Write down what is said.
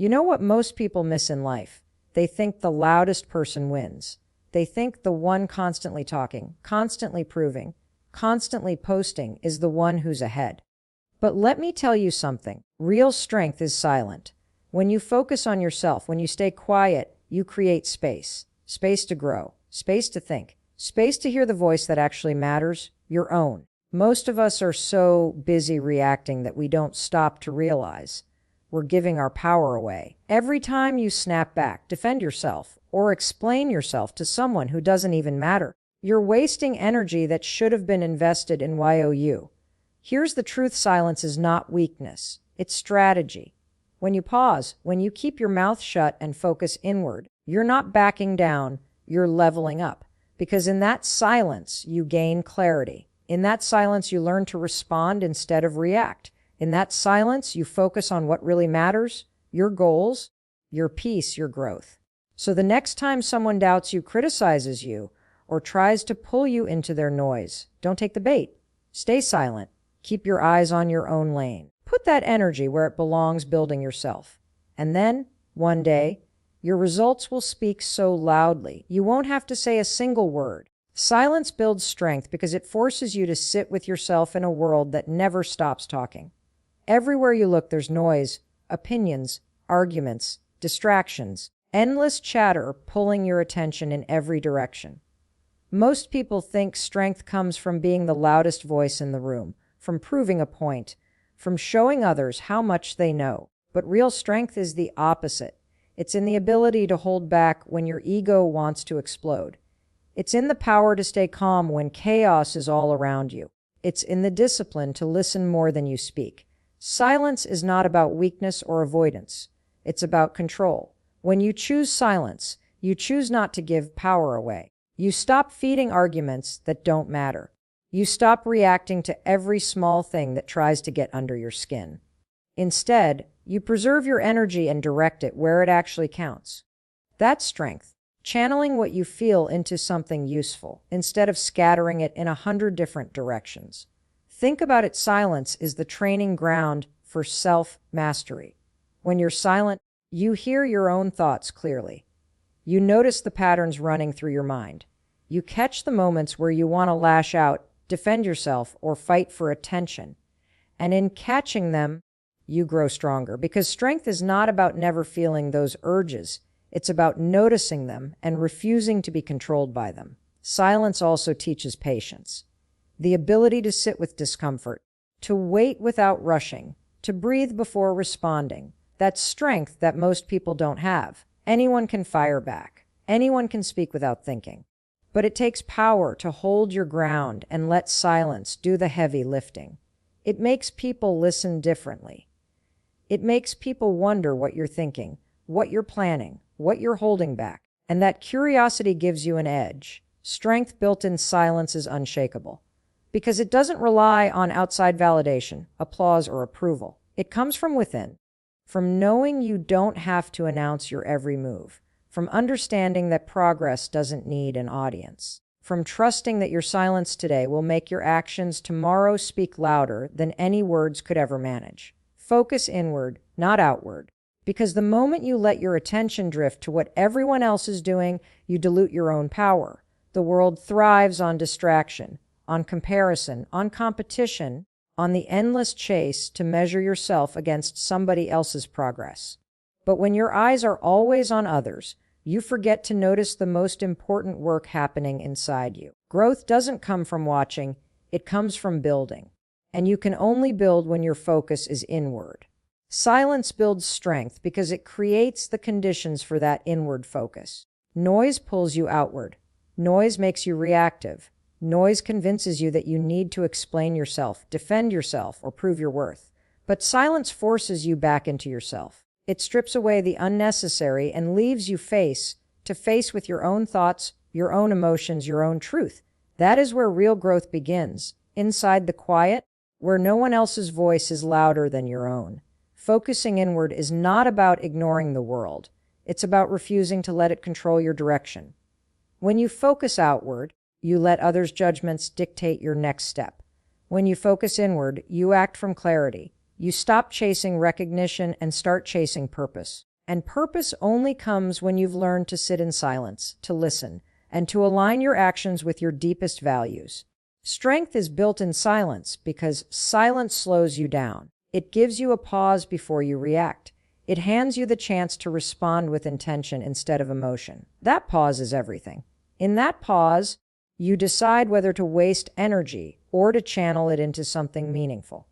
You know what most people miss in life? They think the loudest person wins. They think the one constantly talking, constantly proving, constantly posting is the one who's ahead. But let me tell you something. Real strength is silent. When you focus on yourself, when you stay quiet, you create space. Space to grow, space to think, space to hear the voice that actually matters, your own. Most of us are so busy reacting that we don't stop to realize we're giving our power away. Every time you snap back, defend yourself, or explain yourself to someone who doesn't even matter, you're wasting energy that should have been invested in YOU. Here's the truth: silence is not weakness, it's strategy. When you pause, when you keep your mouth shut and focus inward, you're not backing down, you're leveling up. Because in that silence, you gain clarity. In that silence, you learn to respond instead of react. In that silence, you focus on what really matters, your goals, your peace, your growth. So the next time someone doubts you, criticizes you, or tries to pull you into their noise, don't take the bait. Stay silent. Keep your eyes on your own lane. Put that energy where it belongs, building yourself. And then, one day, your results will speak so loudly, you won't have to say a single word. Silence builds strength because it forces you to sit with yourself in a world that never stops talking. Everywhere you look, there's noise, opinions, arguments, distractions, endless chatter pulling your attention in every direction. Most people think strength comes from being the loudest voice in the room, from proving a point, from showing others how much they know. But real strength is the opposite. It's in the ability to hold back when your ego wants to explode. It's in the power to stay calm when chaos is all around you. It's in the discipline to listen more than you speak. Silence is not about weakness or avoidance. It's about control. When you choose silence, you choose not to give power away. You stop feeding arguments that don't matter. You stop reacting to every small thing that tries to get under your skin. Instead, you preserve your energy and direct it where it actually counts. That's strength. Channeling what you feel into something useful, instead of scattering it in 100 different directions. Think about it: silence is the training ground for self-mastery. When you're silent, you hear your own thoughts clearly. You notice the patterns running through your mind. You catch the moments where you want to lash out, defend yourself, or fight for attention. And in catching them, you grow stronger. Because strength is not about never feeling those urges. It's about noticing them and refusing to be controlled by them. Silence also teaches patience. The ability to sit with discomfort, to wait without rushing, to breathe before responding. That's strength that most people don't have. Anyone can fire back. Anyone can speak without thinking. But it takes power to hold your ground and let silence do the heavy lifting. It makes people listen differently. It makes people wonder what you're thinking, what you're planning, what you're holding back. And that curiosity gives you an edge. Strength built in silence is unshakable. Because it doesn't rely on outside validation, applause, or approval. It comes from within. From knowing you don't have to announce your every move. From understanding that progress doesn't need an audience. From trusting that your silence today will make your actions tomorrow speak louder than any words could ever manage. Focus inward, not outward. Because the moment you let your attention drift to what everyone else is doing, you dilute your own power. The world thrives on distraction, on comparison, on competition, on the endless chase to measure yourself against somebody else's progress. But when your eyes are always on others, you forget to notice the most important work happening inside you. Growth doesn't come from watching, it comes from building. And you can only build when your focus is inward. Silence builds strength because it creates the conditions for that inward focus. Noise pulls you outward. Noise makes you reactive. Noise convinces you that you need to explain yourself, defend yourself, or prove your worth. But silence forces you back into yourself. It strips away the unnecessary and leaves you face to face with your own thoughts, your own emotions, your own truth. That is where real growth begins, inside the quiet, where no one else's voice is louder than your own. Focusing inward is not about ignoring the world. It's about refusing to let it control your direction. When you focus outward, you let others' judgments dictate your next step. When you focus inward, you act from clarity. You stop chasing recognition and start chasing purpose. And purpose only comes when you've learned to sit in silence, to listen, and to align your actions with your deepest values. Strength is built in silence because silence slows you down. It gives you a pause before you react. It hands you the chance to respond with intention instead of emotion. That pause is everything. In that pause, you decide whether to waste energy or to channel it into something meaningful.